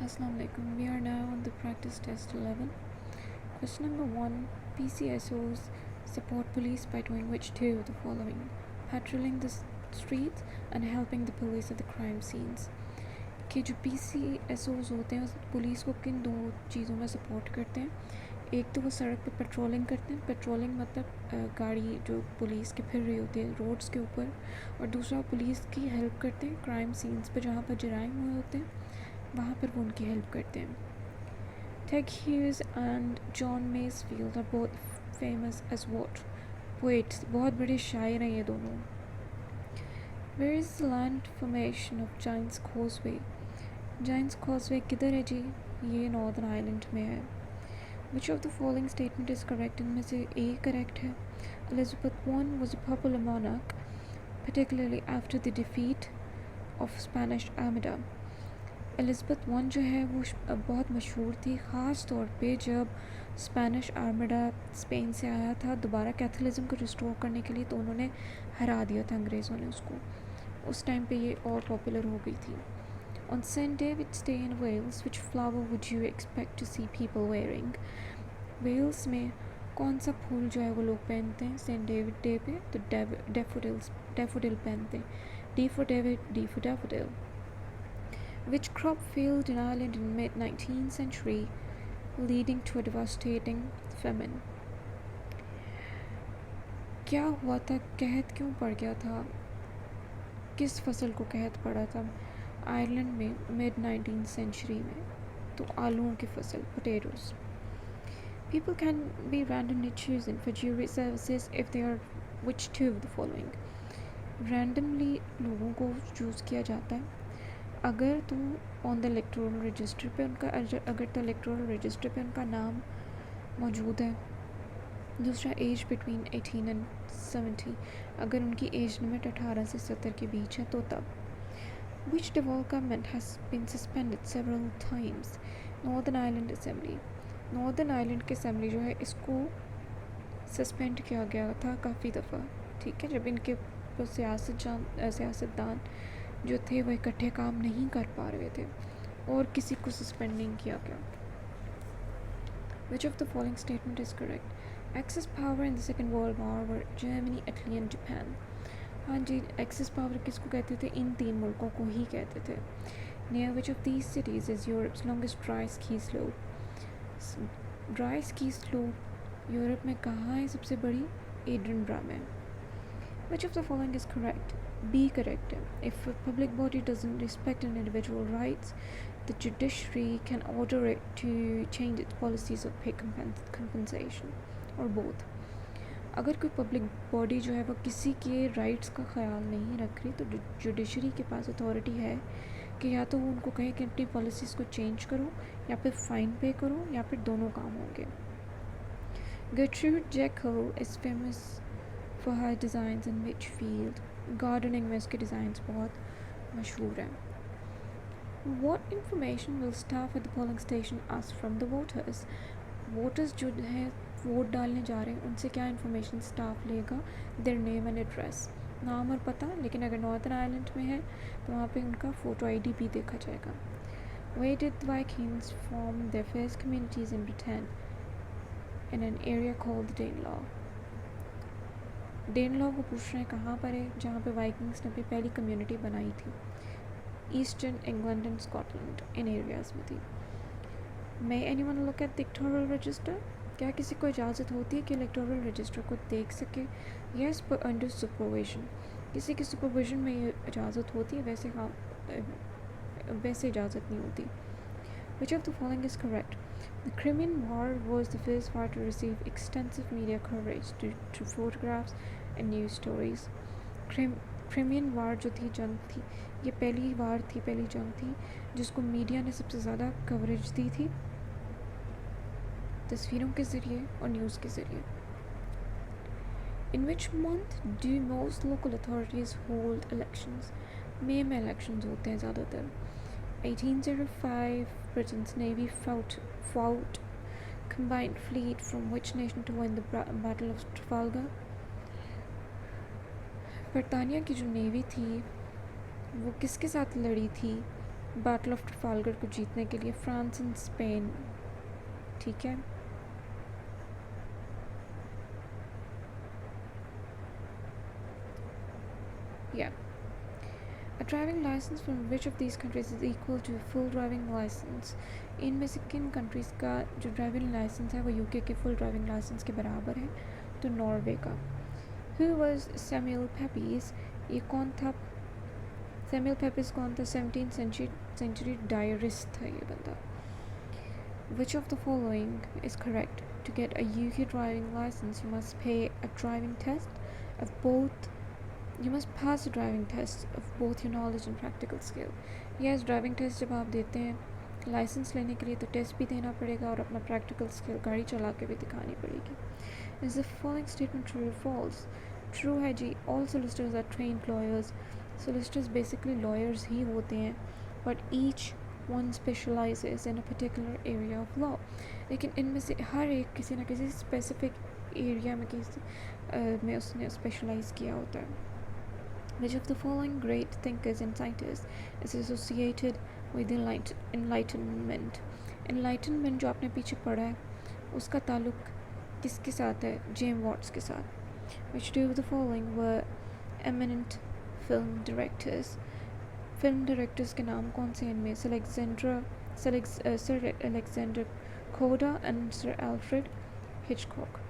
Assalamu alaikum. We are now on the practice test 11. Question number 1. PCSOs support police by doing which two of the following? Patrolling the streets and helping the police at the crime scenes. कि जो PCSOs होते हैं police को किन दो चीज़ों में support करते हैं? एक तो वो सड़क पे पेट्रोलिंग करते हैं, पेट्रोलिंग मतलब गाड़ी जो पुलिस की फिर रही होती है रोड्स के ऊपर, और दूसरा पुलिस की हेल्प करते हैं क्राइम सीन्स पे जहाँ पर जराइम हुए होते हैं वहाँ पर वो उनकी हेल्प करते हैं. Ted Hughes and John Masefield are both famous as what? Poets. बहुत बड़े शायर हैं ये दोनों. Where is the land formation of Giant's Causeway? Giant's Causeway किधर है जी? ये Northern Ireland में है. Which of the following statement is correct? इनमें से A correct है. Elizabeth I was a popular monarch, particularly after the defeat of Spanish Armada. Elizabeth one जो है वो बहुत मशहूर थी, ख़ास तौर पे जब स्पेनिश आर्मडा स्पेन से आया था दोबारा कैथोलिज़म को रिस्टोर करने के लिए, तो उन्होंने हरा दिया था अंग्रेज़ों ने उसको. उस टाइम पे ये और पॉपुलर हो गई थी. On Saint David's Day in Wales which flower would you expect to see people wearing? Wales में कौन सा फूल जो है वो लोग पहनते हैं सेंट डेविड डे पे? तो डेफोडिल पहनते हैं. D for David, D for daffodil. Which crop failed in Ireland in mid-19th century, leading to a devastating famine? क्या हुआ था? कहत क्यों पड़ गया था? किस फसल को कहत पड़ा था आयरलैंड में mid-19th century में? तो आलूओं की फसल, potatoes. People can be randomly chosen for jury services if they are which two of the following? Randomly लोगों को चूज़ किया जाता है अगर तो ऑन द इलेक्टोरल रजिस्टर पे उनका अगर तो इलेक्टोरल रजिस्टर पे उनका नाम मौजूद है. दूसरा एज बिटवीन 18 एंड 70, अगर उनकी एज लिमिट 18 से 70 के बीच है तो तब. Which devolve government has been suspended several times? Northern Ireland assembly. Northern Ireland की असेंबली जो है इसको सस्पेंड किया गया था काफ़ी दफ़ा. ठीक है, जब इनके सियासतदान जो थे वो इकट्ठे काम नहीं कर पा रहे थे और किसी को सस्पेंड नहीं किया गया. Which of the following statement is correct? Axis power in the Second World War were Germany, Italy and Japan. हाँ जी, एक्सिस पावर किसको कहते थे? इन तीन मुल्कों को ही कहते थे. Near which of these cities is Europe's longest dry ski slope? Dry ski slope Europe में कहाँ है सबसे बड़ी? एडिनबरा में. Which of the following is correct? B correct. If a public body doesn't respect an individual rights, the judiciary can order it to change its policies of pay compensation, or both. अगर कोई public body जो है वो किसी के rights का ख्याल नहीं रख रही तो जुडिशरी के पास अथॉरिटी है कि या तो वो उनको कहे कि अपनी पॉलिसीज़ को चेंज करो या फिर फ़ाइन पे करो या फिर दोनों काम होंगे. Gertrude Jekyll is famous for her designs in which field? Gardening में उसके डिज़ाइंस बहुत मशहूर हैं. What information will staff at the polling station ask from the voters? Voters जो है वोट डालने जा रहे हैं उनसे क्या इन्फॉर्मेशन स्टाफ लेगा? देयर नेम एंड एड्रेस, नाम और पता. लेकिन अगर नॉर्दर्न आयरलैंड में है तो वहाँ पे उनका फ़ोटो ID भी देखा जाएगा. Where did the Vikings form their first communities in Britain? In an area called the Danelaw. Danelaw को पूछ रहे हैं कहाँ पर है जहाँ पे वाइकिंग्स ने अपनी पहली कम्युनिटी बनाई थी. ईस्टर्न इंग्लैंड एंड स्कॉटलैंड इन एरियाज़ में थी. May anyone look at the electoral register? क्या किसी को इजाज़त होती है कि इलेक्टोरल रजिस्टर को देख सके? यस, पर अंडर सुपरविजन. किसी की सुपरविजन में ये इजाज़त होती है, वैसे इजाज़त नहीं होती. Which of the following is correct? The Crimean War was the first war to receive extensive media coverage through photographs and news stories. Crimean War जो थी जंग थी, ये पहली वार थी, पहली जंग थी जिसको मीडिया ने सबसे ज़्यादा कवरेज दी थी तस्वीरों के ज़रिए और न्यूज़ के ज़रिए. In which month do most local authorities hold elections? मई में elections होते हैं ज़्यादातर. 1805, Britain's navy fought combined fleet from which nation to win the Battle of Trafalgar? बरतानिया की जो नेवी थी वो किसके साथ लड़ी थी बैटल ऑफ ट्रफालगर को जीतने के लिए, फ्रांस एंड स्पेन, ठीक है। Yeah. A driving license from which of these countries is equal to a full driving license? इनमें से किन कंट्रीज़ का जो ड्राइविंग लाइसेंस है वो यूके के फुल ड्राइविंग लाइसेंस के बराबर है? तो नॉर्वे का। Who was Samuel Pepys? ये कौन था? सैमुअल पेपिस कौन था? 17th century डायरिस्ट था ये बंदा। Which of the following is correct? To get a UK driving license, you must pay a driving test of both. You must pass a driving test of both your knowledge and practical skill. Yes, driving test जब आप देते हैं licence लेने के लिए तो test भी देना पड़ेगा और अपना प्रैक्टिकल स्किल गाड़ी चला के भी दिखानी पड़ेगी। Is the following statement true or false? True है जी। All solicitors are trained lawyers. Solicitors basically lawyers ही होते हैं, but each one specializes in a particular area of law. लेकिन इनमें से हर एक किसी न किसी स्पेसिफिक एरिया में में उसने स्पेशलाइज किया होता है। Which of the following great thinkers and scientists is associated with the Enlightenment? Enlightenment जो आपने पीछे पढ़ा है उसका ताल्लुक किसके साथ है? जेम्स वॉट्स के साथ। Which two of the following were eminent film directors? Film directors के नाम कौन से हैं इनमें? सर अलेक्जेंडर कोडा एंड सर एल्फ्रेड हिचकॉक।